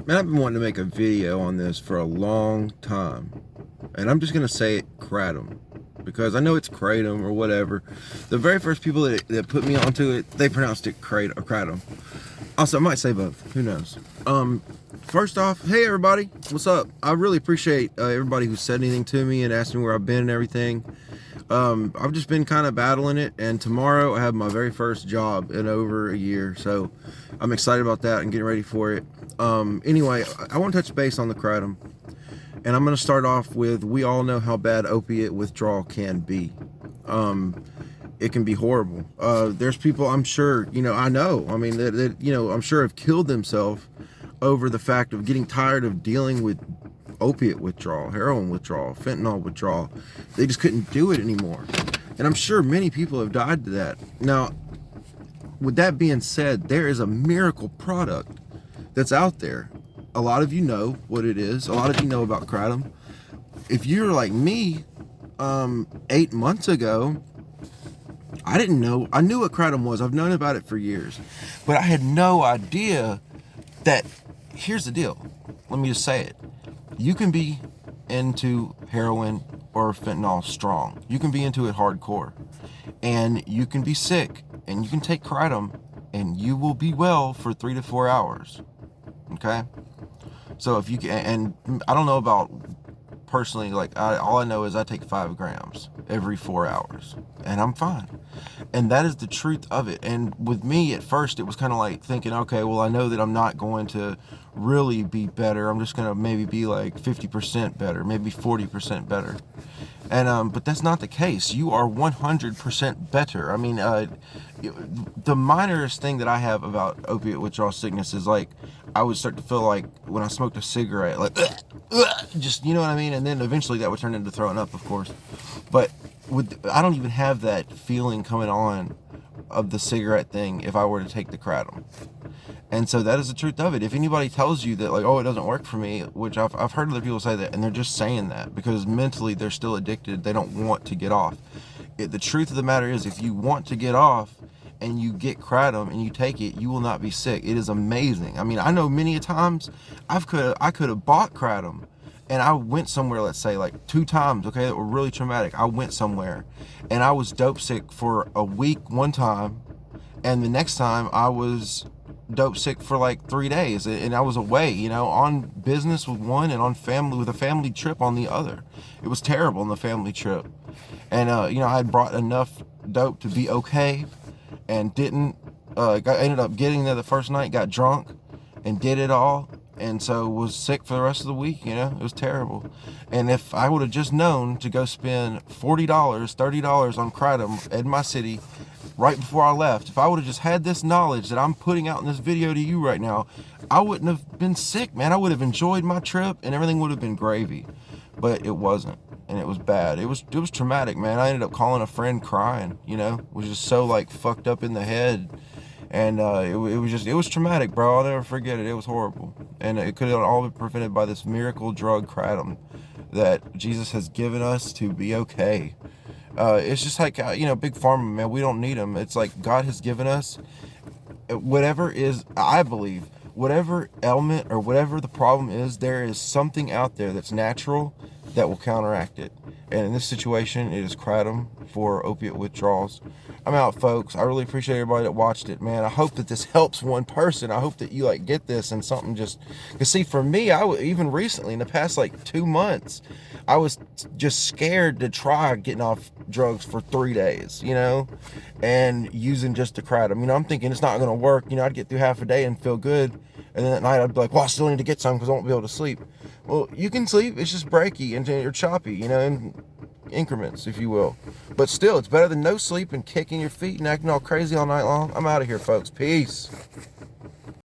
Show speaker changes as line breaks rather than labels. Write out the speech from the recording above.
Man, I've been wanting to make a video on this for a long time. And I'm just going to say it Kratom. Because I know it's Kratom or whatever. The very first people that put me onto it, they pronounced it Kratom. Also, I might say both. Who knows? First off, hey everybody. What's up? I really appreciate everybody who said anything to me and asked me where I've been and everything. I've just been kind of battling it, and tomorrow I have my very first job in over a year, so I'm excited about that and getting ready for it. Anyway, I want to touch base on the Kratom, and I'm going to start off with, we all know how bad opiate withdrawal can be. It can be horrible. There's people, I'm sure, I'm sure have killed themselves over the fact of getting tired of dealing with opiate withdrawal, heroin withdrawal, fentanyl withdrawal. They just couldn't do it anymore. And I'm sure many people have died to that. Now, with that being said, there is a miracle product that's out there. A lot of you know what it is. A lot of you know about Kratom. If you're like me, 8 months ago, I didn't know. I knew what Kratom was. I've known about it for years. But I had no idea that, here's the deal. Let me just say it. You can be into heroin or fentanyl strong. You can be into it hardcore. And you can be sick. And you can take Kratom and you will be well for 3 to 4 hours. Okay? So if you can, and I don't know about personally, like all I know is I take 5 grams every 4 hours and I'm fine. And that is the truth of it. And with me at first, it was kind of like thinking, okay, well, I know that I'm not going to really be better. I'm just going to maybe be like 50% better, maybe 40% better. And, but that's not the case. You are 100% better. I mean, the minorest thing that I have about opiate withdrawal sickness is like, I would start to feel like when I smoked a cigarette, like, just, you know what I mean? And then eventually that would turn into throwing up, of course. But I don't even have that feeling coming on of the cigarette thing if I were to take the Kratom. And so that is the truth of it. If anybody tells you that, like, oh, it doesn't work for me, which I've heard other people say that, and they're just saying that because mentally they're still addicted. They don't want to get off. The truth of the matter is, if you want to get off and you get Kratom and you take it, you will not be sick. It is amazing. I mean, I know many a times I could have bought Kratom and I went somewhere, let's say like 2 times, okay, that were really traumatic. I went somewhere and I was dope sick for a week one time, and the next time I was dope sick for like 3 days, and I was away, you know, on business with one and with a family trip on the other. It was terrible on the family trip. And I had brought enough dope to be okay, and didn't ended up getting there the first night, got drunk and did it all, and so was sick for the rest of the week. You know, it was terrible. And if I would have just known to go spend $40, $30 on Kratom in my city right before I left, if I would have just had this knowledge that I'm putting out in this video to you right now, I wouldn't have been sick, man. I would have enjoyed my trip and everything would have been gravy. But it wasn't, and it was bad. It was traumatic, man. I ended up calling a friend crying, you know, was just so like fucked up in the head. And it was traumatic, bro. I'll never forget it. It was horrible. And it could have all been prevented by this miracle drug Kratom that Jesus has given us to be okay. It's just like, Big Pharma, man, we don't need them. It's like God has given us whatever is, I believe, whatever ailment or whatever the problem is, there is something out there that's natural that will counteract it. And in this situation, it is Kratom for opiate withdrawals. I'm out, folks. I really appreciate everybody that watched it, man. I hope that this helps one person. I hope that you like get this and something just, because see, for me, even recently in the past like 2 months, I was just scared to try getting off drugs for 3 days, you know, and using just the Kratom. You know, I'm thinking it's not going to work. You know, I'd get through half a day and feel good. And then at night I'd be like, well, I still need to get some because I won't be able to sleep. Well, you can sleep. It's just breaky and you're choppy, you know, in increments, if you will. But still, it's better than no sleep and kicking your feet and acting all crazy all night long. I'm out of here, folks. Peace.